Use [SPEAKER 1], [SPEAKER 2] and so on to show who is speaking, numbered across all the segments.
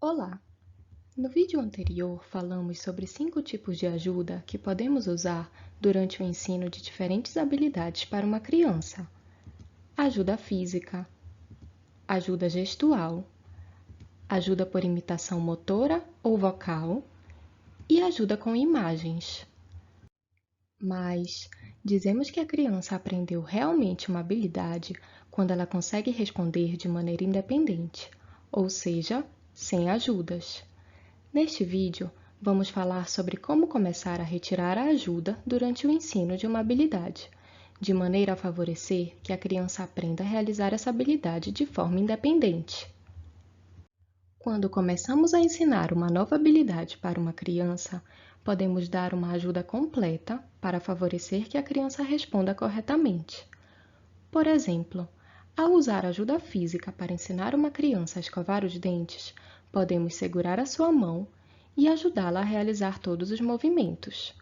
[SPEAKER 1] Olá! No vídeo anterior, falamos sobre 5 tipos de ajuda que podemos usar durante o ensino de diferentes habilidades para uma criança. Ajuda física, ajuda gestual, ajuda por imitação motora ou vocal e ajuda com imagens. Mas dizemos que a criança aprendeu realmente uma habilidade quando ela consegue responder de maneira independente, ou seja, sem ajudas. Neste vídeo, vamos falar sobre como começar a retirar a ajuda durante o ensino de uma habilidade, de maneira a favorecer que a criança aprenda a realizar essa habilidade de forma independente. Quando começamos a ensinar uma nova habilidade para uma criança, podemos dar uma ajuda completa para favorecer que a criança responda corretamente. Por exemplo, ao usar ajuda física para ensinar uma criança a escovar os dentes, podemos segurar a sua mão e ajudá-la a realizar todos os movimentos.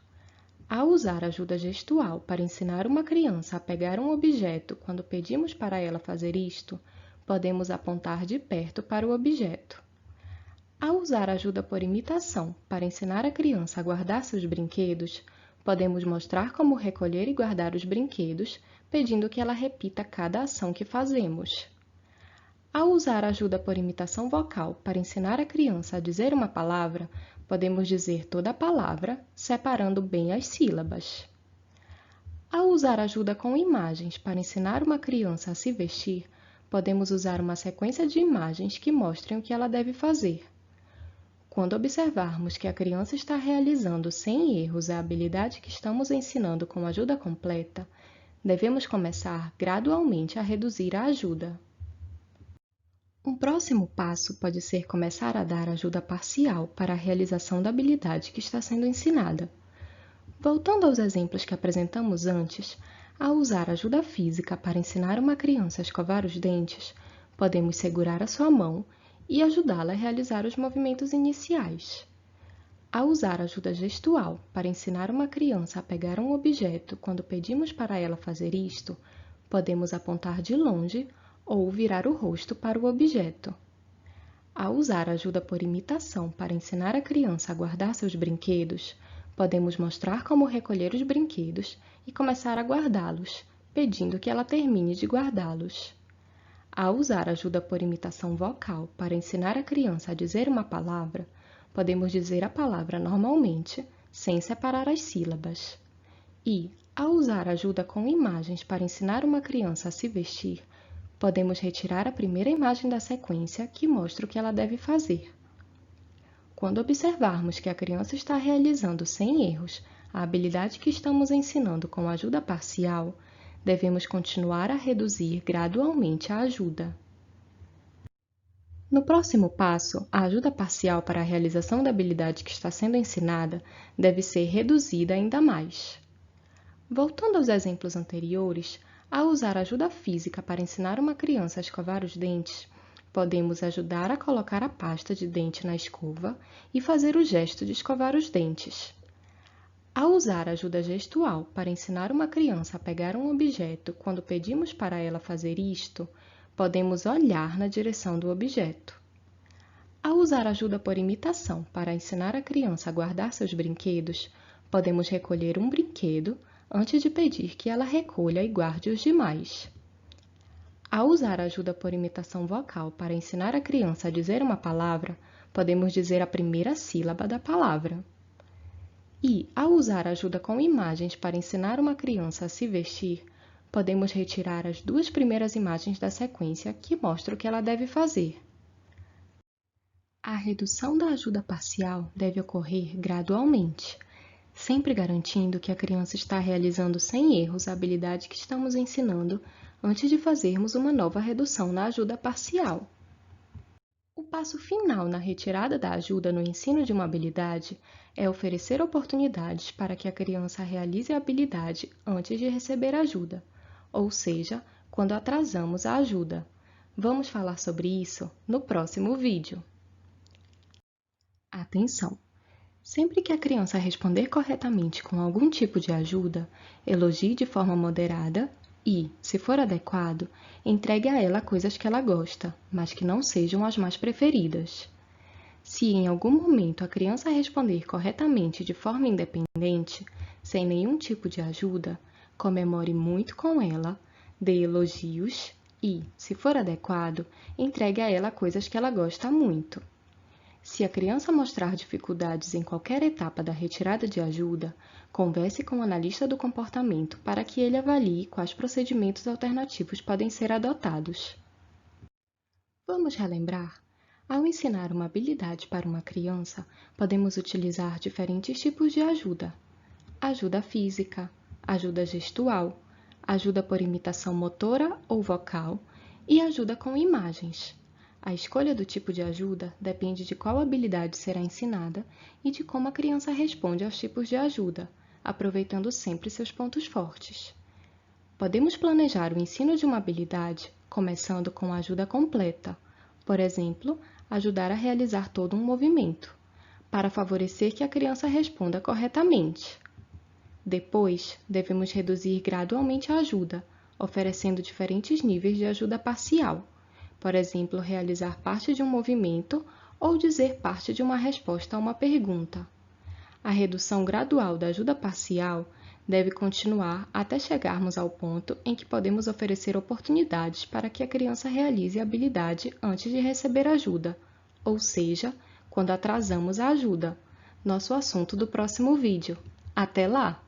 [SPEAKER 1] Ao usar ajuda gestual para ensinar uma criança a pegar um objeto quando pedimos para ela fazer isto, podemos apontar de perto para o objeto. Ao usar ajuda por imitação para ensinar a criança a guardar seus brinquedos, podemos mostrar como recolher e guardar os brinquedos, pedindo que ela repita cada ação que fazemos. Ao usar ajuda por imitação vocal para ensinar a criança a dizer uma palavra, podemos dizer toda a palavra, separando bem as sílabas. Ao usar ajuda com imagens para ensinar uma criança a se vestir, podemos usar uma sequência de imagens que mostrem o que ela deve fazer. Quando observarmos que a criança está realizando sem erros a habilidade que estamos ensinando com ajuda completa, devemos começar gradualmente a reduzir a ajuda. Um próximo passo pode ser começar a dar ajuda parcial para a realização da habilidade que está sendo ensinada. Voltando aos exemplos que apresentamos antes, ao usar ajuda física para ensinar uma criança a escovar os dentes, podemos segurar a sua mão e ajudá-la a realizar os movimentos iniciais. Ao usar ajuda gestual para ensinar uma criança a pegar um objeto quando pedimos para ela fazer isto, podemos apontar de longe ou virar o rosto para o objeto. Ao usar ajuda por imitação para ensinar a criança a guardar seus brinquedos, podemos mostrar como recolher os brinquedos e começar a guardá-los, pedindo que ela termine de guardá-los. Ao usar ajuda por imitação vocal para ensinar a criança a dizer uma palavra, podemos dizer a palavra normalmente, sem separar as sílabas. E, ao usar ajuda com imagens para ensinar uma criança a se vestir, podemos retirar a primeira imagem da sequência que mostra o que ela deve fazer. Quando observarmos que a criança está realizando sem erros a habilidade que estamos ensinando com ajuda parcial, devemos continuar a reduzir gradualmente a ajuda. No próximo passo, a ajuda parcial para a realização da habilidade que está sendo ensinada deve ser reduzida ainda mais. Voltando aos exemplos anteriores, ao usar ajuda física para ensinar uma criança a escovar os dentes, podemos ajudar a colocar a pasta de dente na escova e fazer o gesto de escovar os dentes. Ao usar ajuda gestual para ensinar uma criança a pegar um objeto quando pedimos para ela fazer isto, podemos olhar na direção do objeto. Ao usar ajuda por imitação para ensinar a criança a guardar seus brinquedos, podemos recolher um brinquedo antes de pedir que ela recolha e guarde os demais. Ao usar ajuda por imitação vocal para ensinar a criança a dizer uma palavra, podemos dizer a primeira sílaba da palavra. E, ao usar ajuda com imagens para ensinar uma criança a se vestir, podemos retirar as 2 primeiras imagens da sequência que mostram o que ela deve fazer. A redução da ajuda parcial deve ocorrer gradualmente, sempre garantindo que a criança está realizando sem erros a habilidade que estamos ensinando antes de fazermos uma nova redução na ajuda parcial. O passo final na retirada da ajuda no ensino de uma habilidade é oferecer oportunidades para que a criança realize a habilidade antes de receber ajuda, ou seja, quando atrasamos a ajuda. Vamos falar sobre isso no próximo vídeo. Atenção! Sempre que a criança responder corretamente com algum tipo de ajuda, elogie de forma moderada e, se for adequado, entregue a ela coisas que ela gosta, mas que não sejam as mais preferidas. Se em algum momento a criança responder corretamente de forma independente, sem nenhum tipo de ajuda, comemore muito com ela, dê elogios e, se for adequado, entregue a ela coisas que ela gosta muito. Se a criança mostrar dificuldades em qualquer etapa da retirada de ajuda, converse com o analista do comportamento para que ele avalie quais procedimentos alternativos podem ser adotados. Vamos relembrar? Ao ensinar uma habilidade para uma criança, podemos utilizar diferentes tipos de ajuda: ajuda física, ajuda gestual, ajuda por imitação motora ou vocal e ajuda com imagens. A escolha do tipo de ajuda depende de qual habilidade será ensinada e de como a criança responde aos tipos de ajuda, aproveitando sempre seus pontos fortes. Podemos planejar o ensino de uma habilidade começando com a ajuda completa, por exemplo, ajudar a realizar todo um movimento, para favorecer que a criança responda corretamente. Depois, devemos reduzir gradualmente a ajuda, oferecendo diferentes níveis de ajuda parcial, por exemplo, realizar parte de um movimento ou dizer parte de uma resposta a uma pergunta. A redução gradual da ajuda parcial deve continuar até chegarmos ao ponto em que podemos oferecer oportunidades para que a criança realize a habilidade antes de receber ajuda, ou seja, quando atrasamos a ajuda. Nosso assunto do próximo vídeo. Até lá!